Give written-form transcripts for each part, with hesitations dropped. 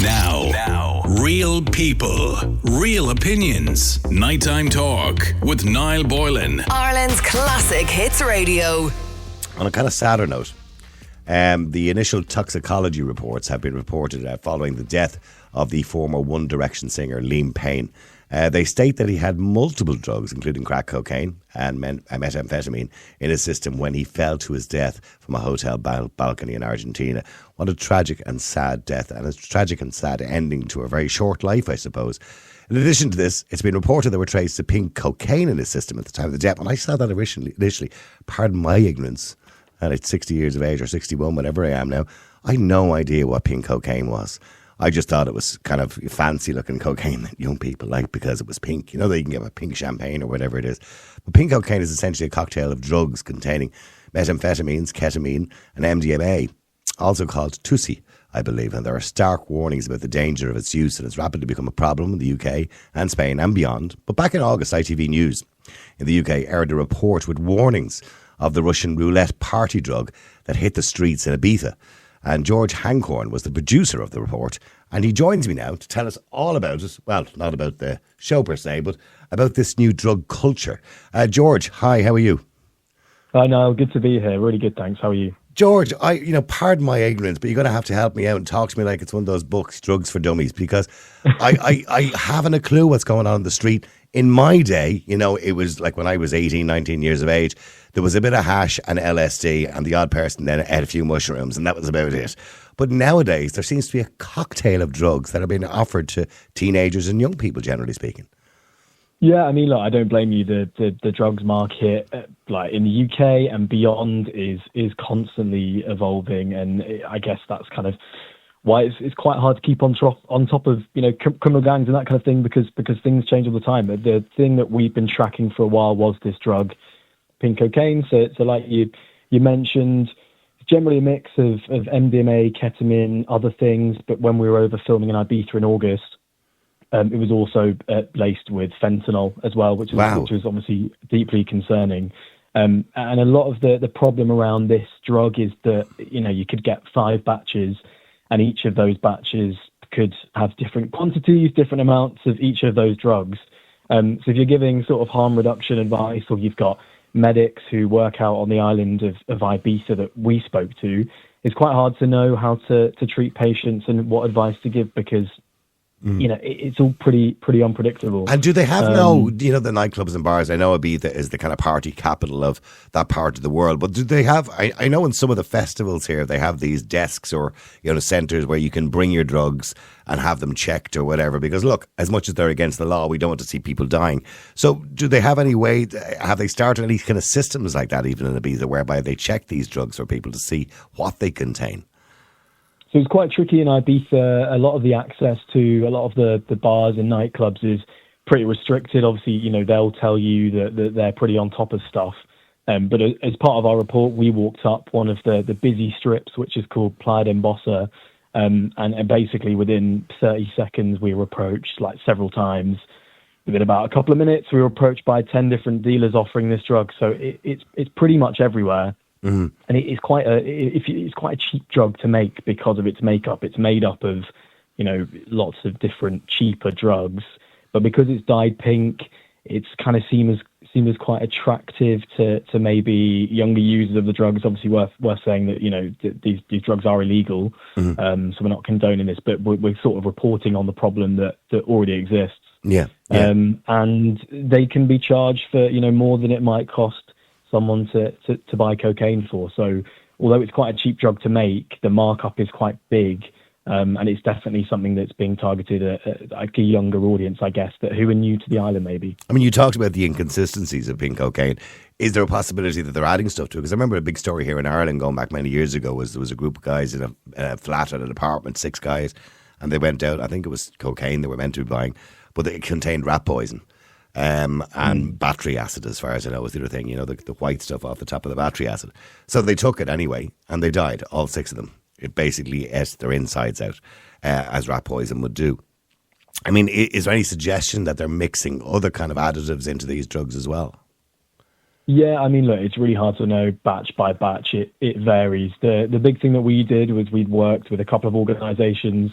Now, real people, real opinions. Nighttime talk with Niall Boylan. Ireland's classic hits radio. On a kind of sadder note, the initial toxicology reports have been reported following the death of the former One Direction singer Liam Payne. They state that he had multiple drugs, including crack cocaine and methamphetamine, in his system when he fell to his death from a hotel balcony in Argentina. What a tragic and sad death, and a tragic and sad ending to a very short life, I suppose. In addition to this, it's been reported there were traces of pink cocaine in his system at the time of the death. When I saw that initially, pardon my ignorance, at 60 years of age or 61, whatever I am now, I had no idea what pink cocaine was. I just thought it was kind of fancy looking cocaine that young people like because it was pink. You know, they can get a pink champagne or whatever it is. But pink cocaine is essentially a cocktail of drugs containing methamphetamines, ketamine and MDMA, also called Tusi, I believe. And there are stark warnings about the danger of its use, and it's rapidly become a problem in the UK and Spain and beyond. But back in August, ITV News in the UK aired a report with warnings of the Russian roulette party drug that hit the streets in Ibiza. And George Hancorn was the producer of the report, and he joins me now to tell us all about it. Well, not about the show per se, but about this new drug culture. George, hi, how are you? Hi, Niall, good to be here. Really good, thanks. How are you? George, pardon my ignorance, but you're going to have to help me out and talk to me like it's one of those books, Drugs for Dummies, because I haven't a clue what's going on in the street. In my day, it was like when I was 18, 19 years of age, there was a bit of hash and LSD, and the odd person then ate a few mushrooms, and that was about it. But nowadays, there seems to be a cocktail of drugs that are being offered to teenagers and young people, generally speaking. Yeah, I mean, look, I don't blame you. The drugs market, like in the UK and beyond, is constantly evolving, and I guess that's kind of why it's quite hard to keep on top of criminal gangs and that kind of thing because things change all the time. The thing that we've been tracking for a while was this drug, pink cocaine. So like you mentioned, generally a mix of MDMA, ketamine, other things. But when we were over filming in Ibiza in August, it was also laced with fentanyl as well, which was obviously deeply concerning. And a lot of the problem around this drug is that you could get 5 batches, and each of those batches could have different quantities, different amounts of each of those drugs. So if you're giving sort of harm reduction advice, or you've got medics who work out on the island of Ibiza that we spoke to, it's quite hard to know how to treat patients and what advice to give because it's all pretty unpredictable. And do they have the nightclubs and bars? I know Ibiza is the kind of party capital of that part of the world, but do they have, I know in some of the festivals here, they have these desks or, centres where you can bring your drugs and have them checked or whatever, because look, as much as they're against the law, we don't want to see people dying. So do they have any way, have they started any kind of systems like that even in Ibiza, whereby they check these drugs for people to see what they contain? So it's quite tricky in Ibiza. A lot of the access to a lot of the bars and nightclubs is pretty restricted. Obviously, they'll tell you that they're pretty on top of stuff. But as part of our report, we walked up one of the busy strips, which is called Playa d'Embossa. And basically within 30 seconds, we were approached like several times. Within about a couple of minutes, we were approached by 10 different dealers offering this drug. So it's pretty much everywhere. Mm-hmm. And it's quite a cheap drug to make because of its makeup. It's made up of, lots of different cheaper drugs, but because it's dyed pink, it's kind of seen as quite attractive to maybe younger users of the drugs. Obviously, worth saying that these drugs are illegal, so we're not condoning this, but we're sort of reporting on the problem that already exists. Yeah. And they can be charged for more than it might cost someone to buy cocaine for. So although it's quite a cheap drug to make, the markup is quite big, and it's definitely something that's being targeted at like a younger audience, I guess, that who are new to the island maybe. I mean, you talked about the inconsistencies of pink cocaine. Is there a possibility that they're adding stuff to it? Because I remember a big story here in Ireland going back many years ago was there was a group of guys in a flat at an apartment, 6 guys, and they went out, I think it was cocaine they were meant to be buying, but it contained rat poison. And battery acid, as far as I know, was the other thing, the white stuff off the top of the battery acid. So they took it anyway, and they died, all 6 of them. It basically ate their insides out, as rat poison would do. I mean, is there any suggestion that they're mixing other kind of additives into these drugs as well? Yeah, I mean, look, it's really hard to know batch by batch. It varies. The big thing that we did was we'd worked with a couple of organisations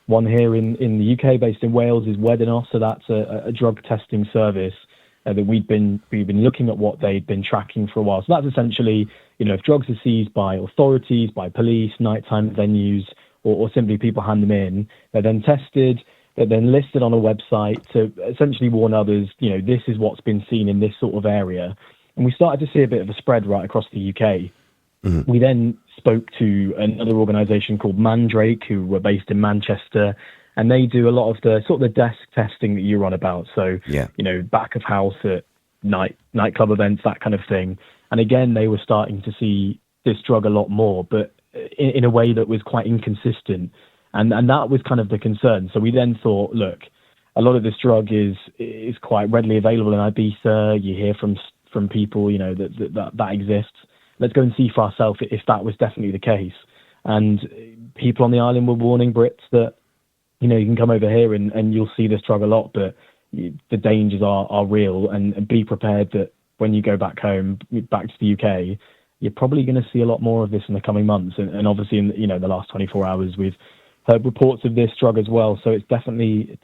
one here in the UK, based in Wales, is Wedenos. So that's a drug testing service that we've been looking at what they'd been tracking for a while. So that's essentially, if drugs are seized by authorities, by police, nighttime venues, or simply people hand them in, they're then tested, they're then listed on a website to essentially warn others, this is what's been seen in this sort of area. And we started to see a bit of a spread right across the UK. Mm-hmm. We then spoke to another organisation called Mandrake, who were based in Manchester, and they do a lot of the sort of the desk testing that you're on about. So, back of house at nightclub events, that kind of thing. And again, they were starting to see this drug a lot more, but in a way that was quite inconsistent. And that was kind of the concern. So we then thought, look, a lot of this drug is quite readily available in Ibiza. You hear from people, that exists. Let's go and see for ourselves if that was definitely the case. And people on the island were warning Brits that, you can come over here and you'll see this drug a lot, but the dangers are real, and be prepared that when you go back home, back to the UK, you're probably going to see a lot more of this in the coming months. And obviously in the last 24 hours, we've heard reports of this drug as well. So it's definitely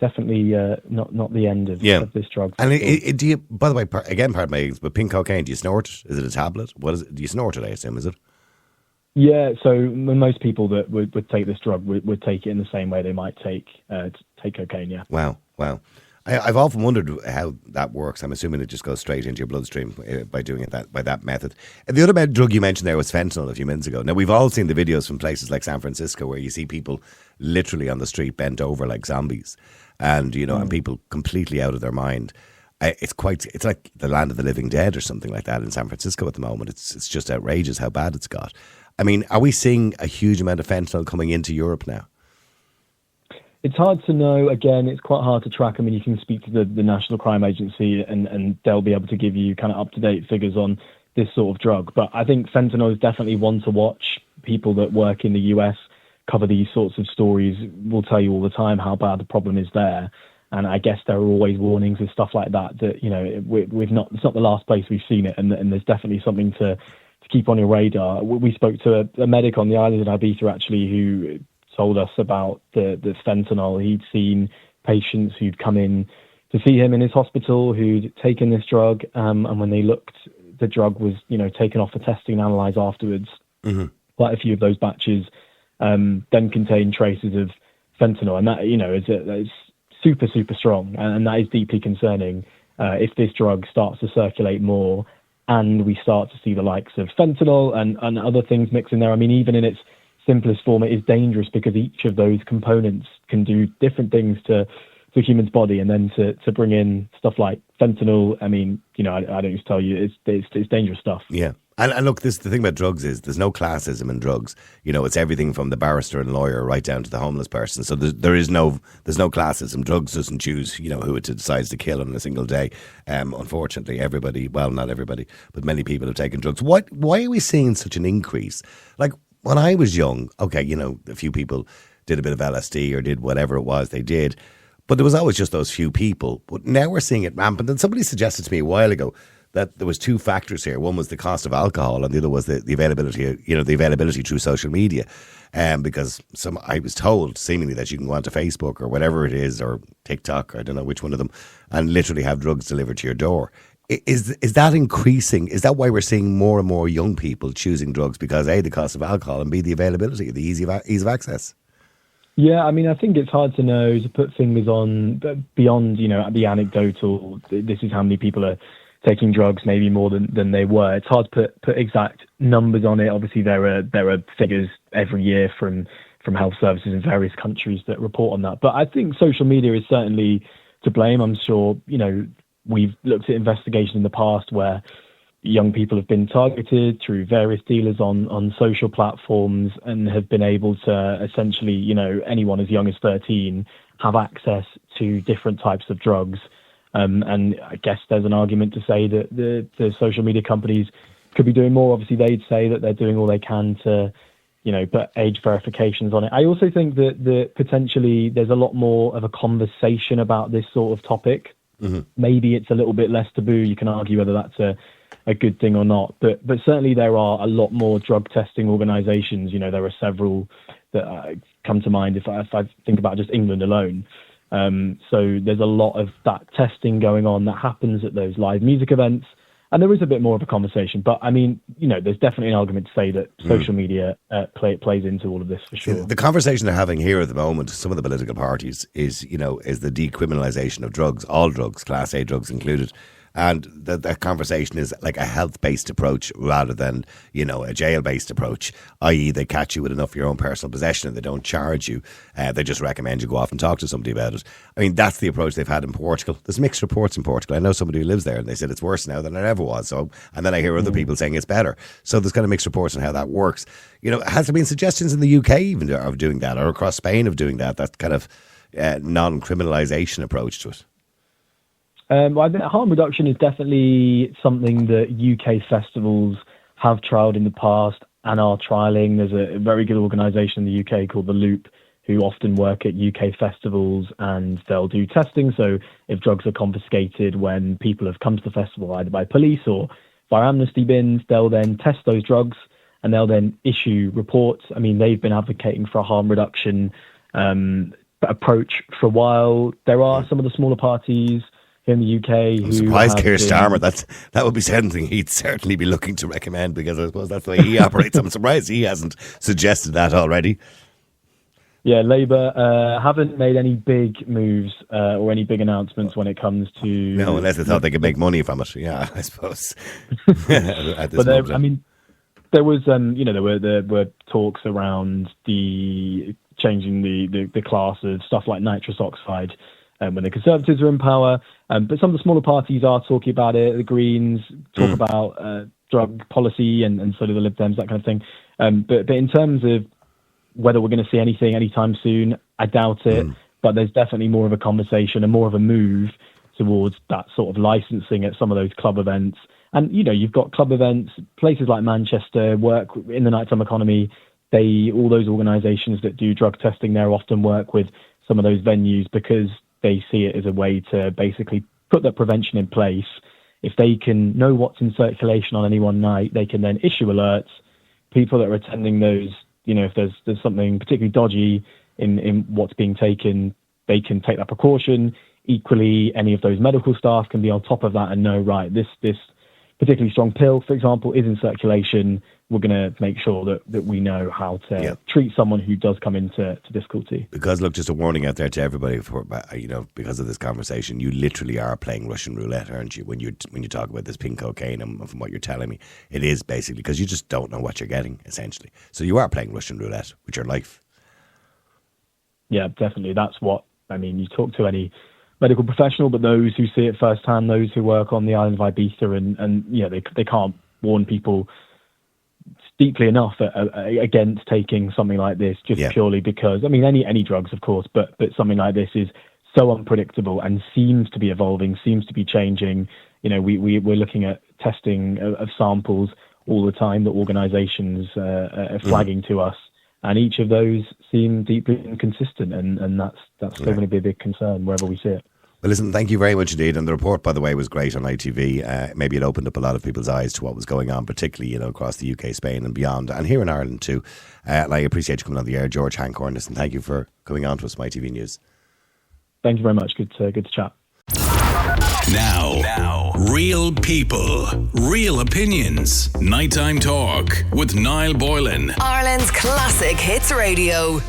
not the end of this drug. And do you, by the way, again, pardon my ignorance, but pink cocaine, do you snort it? Is it a tablet? What is it? Do you snort it, I assume, is it? Yeah, so most people that would take this drug would take it in the same way they might take cocaine, yeah. Wow. I've often wondered how that works. I'm assuming it just goes straight into your bloodstream by doing it by that method. And the other drug you mentioned there was fentanyl a few minutes ago. Now, we've all seen the videos from places like San Francisco where you see people literally on the street bent over like zombies and, and people completely out of their mind. It's like the land of the living dead or something like that in San Francisco at the moment. It's just outrageous how bad it's got. I mean, are we seeing a huge amount of fentanyl coming into Europe now? It's hard to know. Again, it's quite hard to track. I mean, you can speak to the National Crime Agency and they'll be able to give you kind of up-to-date figures on this sort of drug. But I think fentanyl is definitely one to watch. People that work in the US cover these sorts of stories will tell you all the time how bad the problem is there. And I guess there are always warnings and stuff like that it's not the last place we've seen it. And there's definitely something to keep on your radar. We spoke to a medic on the island of Ibiza, actually, who told us about the fentanyl. He'd seen patients who'd come in to see him in his hospital who'd taken this drug, and when they looked, the drug was taken off for testing and analysed afterwards. Mm-hmm. Quite a few of those batches then contained traces of fentanyl, and that is super, super strong, and that is deeply concerning. If this drug starts to circulate more and we start to see the likes of fentanyl and other things mixed in there, I mean, even in its simplest form, it is dangerous because each of those components can do different things to a human's body, and then to bring in stuff like fentanyl, I mean, I don't just tell you, it's dangerous stuff. Yeah. And look, the thing about drugs is there's no classism in drugs. It's everything from the barrister and lawyer right down to the homeless person. So there's no classism. Drugs doesn't choose, who it decides to kill on a single day. Unfortunately, everybody, well, not everybody, but many people have taken drugs. Why are we seeing such an increase? Like when I was young, okay, a few people did a bit of LSD or did whatever it was they did, but there was always just those few people. But now we're seeing it rampant. And somebody suggested to me a while ago that there was two factors here. One was the cost of alcohol, and the other was the availability, the availability through social media. Because I was told seemingly that you can go onto Facebook or whatever it is, or TikTok, I don't know which one of them, and literally have drugs delivered to your door. Is that increasing? Is that why we're seeing more and more young people choosing drugs? Because A, the cost of alcohol, and B, the availability, the ease of access. Yeah, I mean, I think it's hard to know, to put fingers on, beyond, the anecdotal, this is how many people are taking drugs, maybe more than they were. It's hard to put exact numbers on it. Obviously, there are figures every year from health services in various countries that report on that. But I think social media is certainly to blame. I'm sure, we've looked at investigations in the past where young people have been targeted through various dealers on social platforms and have been able to essentially, anyone as young as 13 have access to different types of drugs. And I guess there's an argument to say that the social media companies could be doing more. Obviously, they'd say that they're doing all they can to, put age verifications on it. I also think that potentially there's a lot more of a conversation about this sort of topic. Mm-hmm. Maybe it's a little bit less taboo. You can argue whether that's a good thing or not. But certainly there are a lot more drug testing organisations. There are several that come to mind if I think about just England alone. So there's a lot of that testing going on that happens at those live music events. And there is a bit more of a conversation. But, I mean, there's definitely an argument to say that social media plays into all of this for sure. The conversation they're having here at the moment, some of the political parties, is the decriminalisation of drugs, all drugs, Class A drugs included. And that conversation is like a health-based approach rather than, a jail-based approach, i.e. they catch you with enough of your own personal possession and they don't charge you. They just recommend you go off and talk to somebody about it. I mean, that's the approach they've had in Portugal. There's mixed reports in Portugal. I know somebody who lives there and they said it's worse now than it ever was. So, and then I hear other people saying it's better. So there's kind of mixed reports on how that works. Has there been suggestions in the UK even of doing that, or across Spain of doing that kind of non-criminalisation approach to it? I think harm reduction is definitely something that UK festivals have trialled in the past and are trialling. There's a very good organisation in the UK called The Loop who often work at UK festivals, and they'll do testing. So if drugs are confiscated when people have come to the festival either by police or via amnesty bins, they'll then test those drugs and they'll then issue reports. I mean, they've been advocating for a harm reduction approach for a while. There are some of the smaller parties in the UK. I'm surprised Keir Starmer, that would be something he'd certainly be looking to recommend, because I suppose that's the way he operates. I'm surprised he hasn't suggested that already. Yeah, Labour haven't made any big moves or any big announcements when it comes to... No, unless they thought they could make money from it. Yeah, I suppose. At this moment. I mean, there was, there were talks around the changing the class of stuff like nitrous oxide when the Conservatives are in power. But some of the smaller parties are talking about it. The Greens talk about drug policy, and so do the Lib Dems, that kind of thing. But in terms of whether we're going to see anything anytime soon, I doubt it. But there's definitely more of a conversation and more of a move towards that sort of licensing at some of those club events. And, you've got club events, places like Manchester work in the nighttime economy. All those organisations that do drug testing there often work with some of those venues because they see it as a way to basically put that prevention in place. If they can know what's in circulation on any one night, they can then issue alerts. People that are attending those, if there's something particularly dodgy in what's being taken, they can take that precaution. Equally, any of those medical staff can be on top of that and know, right, this particularly strong pill, for example, is in circulation. We're going to make sure that we know how to treat someone who does come into difficulty. Because, look, just a warning out there to everybody, because of this conversation, you literally are playing Russian roulette, aren't you? When you talk about this pink cocaine, and from what you're telling me, it is basically because you just don't know what you're getting, essentially. So you are playing Russian roulette with your life. Yeah, definitely. That's what, you talk to any medical professional, but those who see it firsthand, those who work on the island of Ibiza, and they can't warn people deeply enough against taking something like this, just purely because, any drugs, of course, but something like this is so unpredictable and seems to be evolving, seems to be changing. We're looking at testing of samples all the time that organisations are flagging to us, and each of those seem deeply inconsistent, and that's still going to be a big concern wherever we see it. Well, listen, thank you very much indeed. And the report, by the way, was great on ITV. Maybe it opened up a lot of people's eyes to what was going on, particularly, across the UK, Spain and beyond, and here in Ireland too. And I appreciate you coming on the air, George Hancorn. Listen, thank you for coming on to us, My TV News. Thank you very much. Good to chat. Now, real people, real opinions. Nighttime Talk with Niall Boylan. Ireland's Classic Hits Radio.